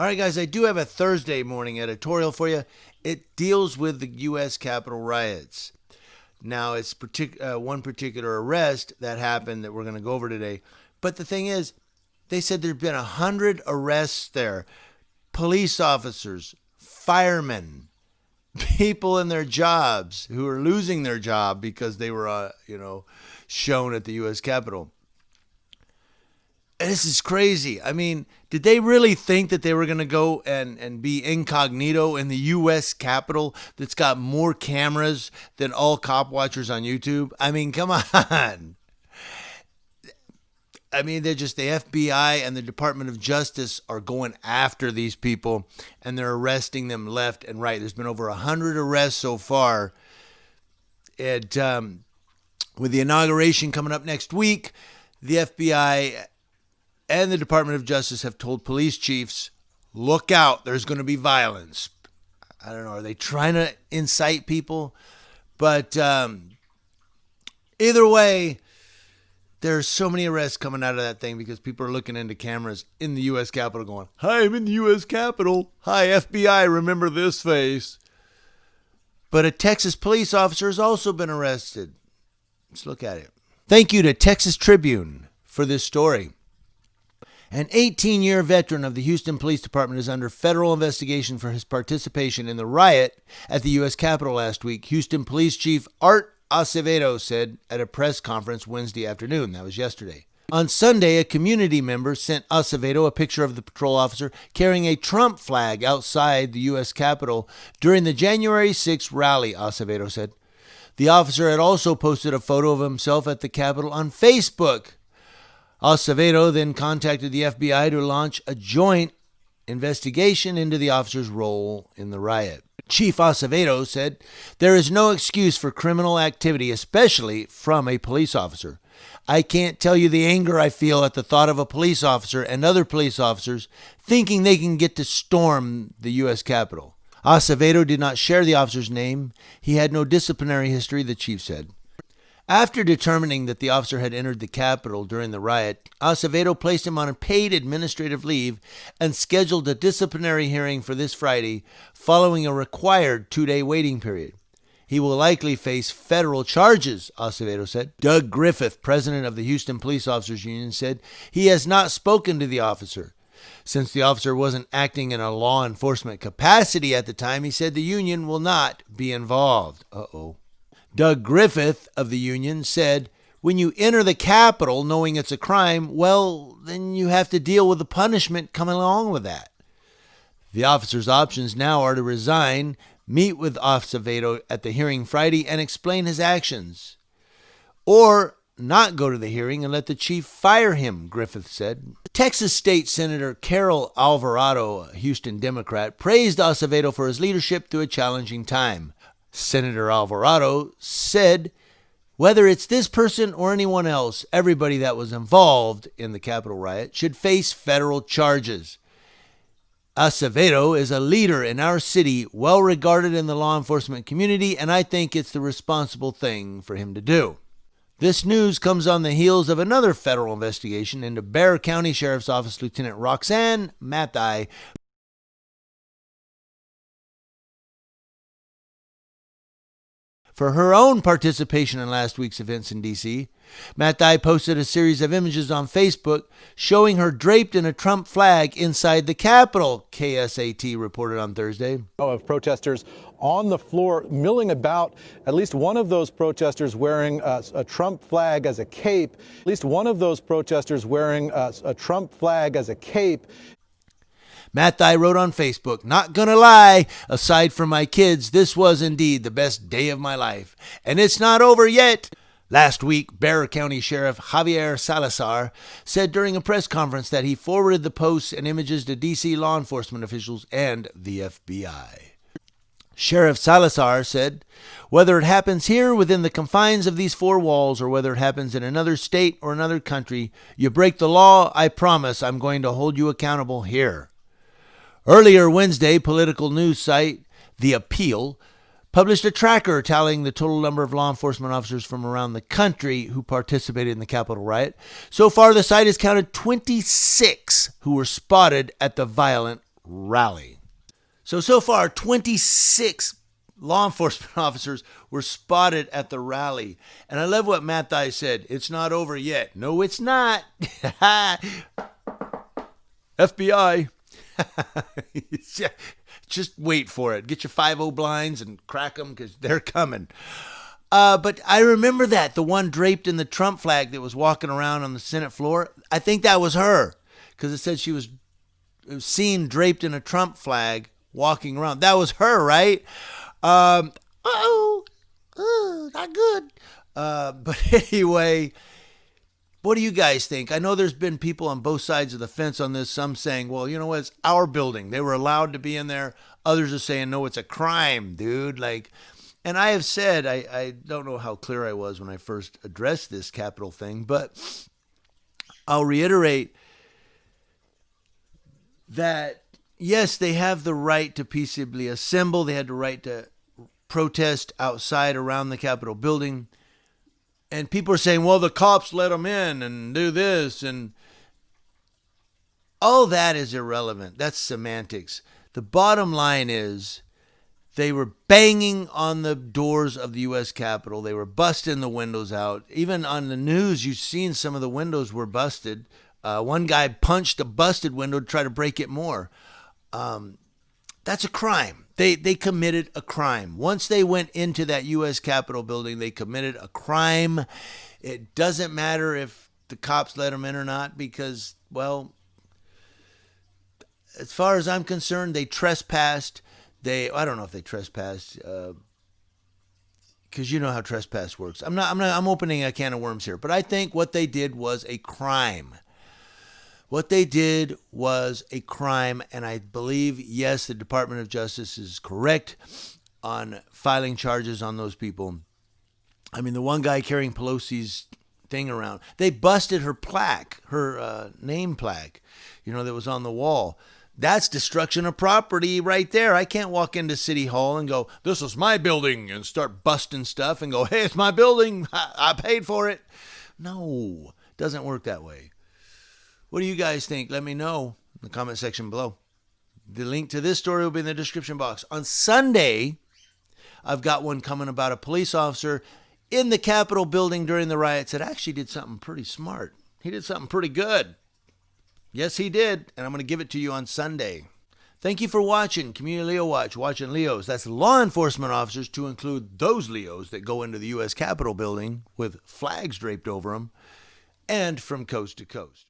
All right, guys, I do have a Thursday morning editorial for you. It deals with the U.S. Capitol riots. Now, it's one particular arrest that happened that we're going to go over today. But the thing is, they said there have been 100 arrests there. Police officers, firemen, people in their jobs who are losing their job because they were, shown at the U.S. Capitol. This is crazy. I mean, did they really think that they were going to go and be incognito in the U.S. Capitol that's got more cameras than all cop watchers on YouTube? I mean, come on. I mean, they're just the FBI and the Department of Justice are going after these people, and they're arresting them left and right. There's been over 100 arrests so far. With the inauguration coming up next week, the FBI and the Department of Justice have told police chiefs, look out, there's going to be violence. I don't know, are they trying to incite people? But either way, there's so many arrests coming out of that thing because people are looking into cameras in the U.S. Capitol going, hi, I'm in the U.S. Capitol. Hi, FBI, remember this face. But a Texas police officer has also been arrested. Let's look at it. Thank you to Texas Tribune for this story. An 18-year veteran of the Houston Police Department is under federal investigation for his participation in the riot at the U.S. Capitol last week, Houston Police Chief Art Acevedo said at a press conference Wednesday afternoon. That was yesterday. On Sunday, a community member sent Acevedo a picture of the patrol officer carrying a Trump flag outside the U.S. Capitol during the January 6th rally, Acevedo said. The officer had also posted a photo of himself at the Capitol on Facebook. Acevedo then contacted the FBI to launch a joint investigation into the officer's role in the riot. Chief Acevedo said, there is no excuse for criminal activity, especially from a police officer. I can't tell you the anger I feel at the thought of a police officer and other police officers thinking they can get to storm the U.S. Capitol. Acevedo did not share the officer's name. He had no disciplinary history, the chief said. After determining that the officer had entered the Capitol during the riot, Acevedo placed him on a paid administrative leave and scheduled a disciplinary hearing for this Friday, following a required 2-day waiting period. He will likely face federal charges, Acevedo said. Doug Griffith, president of the Houston Police Officers Union, said he has not spoken to the officer. Since the officer wasn't acting in a law enforcement capacity at the time, he said the union will not be involved. Doug Griffith of the union said, when you enter the Capitol knowing it's a crime, well, then you have to deal with the punishment coming along with that. The officer's options now are to resign, meet with Acevedo at the hearing Friday and explain his actions, or not go to the hearing and let the chief fire him, Griffith said. Texas State Senator Carol Alvarado, a Houston Democrat, praised Acevedo for his leadership through a challenging time. Senator Alvarado said, whether it's this person or anyone else, everybody that was involved in the Capitol riot should face federal charges. Acevedo is a leader in our city, well regarded in the law enforcement community, and I think it's the responsible thing for him to do. This news comes on the heels of another federal investigation into Bexar County Sheriff's Office Lieutenant Roxanne Mathai for her own participation in last week's events in D.C. Mathai posted a series of images on Facebook showing her draped in a Trump flag inside the Capitol, KSAT reported on Thursday. Of protesters on the floor milling about, at least one of those protesters wearing a Trump flag as a cape. At least one of those protesters wearing a Trump flag as a cape. Mathai wrote on Facebook, not gonna lie, aside from my kids, this was indeed the best day of my life. And it's not over yet. Last week, Bexar County Sheriff Javier Salazar said during a press conference that he forwarded the posts and images to D.C. law enforcement officials and the FBI. Sheriff Salazar said, whether it happens here within the confines of these four walls or whether it happens in another state or another country, you break the law, I promise I'm going to hold you accountable here. Earlier Wednesday, political news site The Appeal published a tracker tallying the total number of law enforcement officers from around the country who participated in the Capitol riot. So far, the site has counted 26 who were spotted at the violent rally. So far, 26 law enforcement officers were spotted at the rally. And I love what Matt Thai said. It's not over yet. No, it's not. FBI. Just wait for it. Get your 5-0 blinds and crack them because they're coming. But I remember that, the one draped in the Trump flag that was walking around on the Senate floor. I think that was her because it said she was seen draped in a Trump flag walking around. That was her, right? Not good. But anyway, what do you guys think? I know there's been people on both sides of the fence on this. Some saying, well, you know what? It's our building. They were allowed to be in there. Others are saying, no, it's a crime, dude. And I have said, I don't know how clear I was when I first addressed this Capitol thing, but I'll reiterate that, yes, they have the right to peaceably assemble. They had the right to protest outside around the Capitol building. And people are saying, well, the cops let them in and do this. And all that is irrelevant. That's semantics. The bottom line is they were banging on the doors of the U.S. Capitol. They were busting the windows out. Even on the news, you've seen some of the windows were busted. One guy punched a busted window to try to break it more. That's a crime. They committed a crime. Once they went into that U.S. Capitol building, they committed a crime. It doesn't matter if the cops let them in or not because, well, as far as I'm concerned, they trespassed. I don't know if they trespassed because you know how trespass works. I'm opening a can of worms here, but I think what they did was a crime. What they did was a crime, and I believe, yes, the Department of Justice is correct on filing charges on those people. I mean, the one guy carrying Pelosi's thing around, they busted her plaque, her name plaque, that was on the wall. That's destruction of property right there. I can't walk into City Hall and go, this is my building, and start busting stuff and go, hey, it's my building. I paid for it. No, it doesn't work that way. What do you guys think? Let me know in the comment section below. The link to this story will be in the description box. On Sunday, I've got one coming about a police officer in the Capitol building during the riots that actually did something pretty smart. He did something pretty good. Yes, he did, and I'm going to give it to you on Sunday. Thank you for watching Community Leo Watch, watching Leos. That's law enforcement officers, to include those Leos that go into the U.S. Capitol building with flags draped over them and from coast to coast.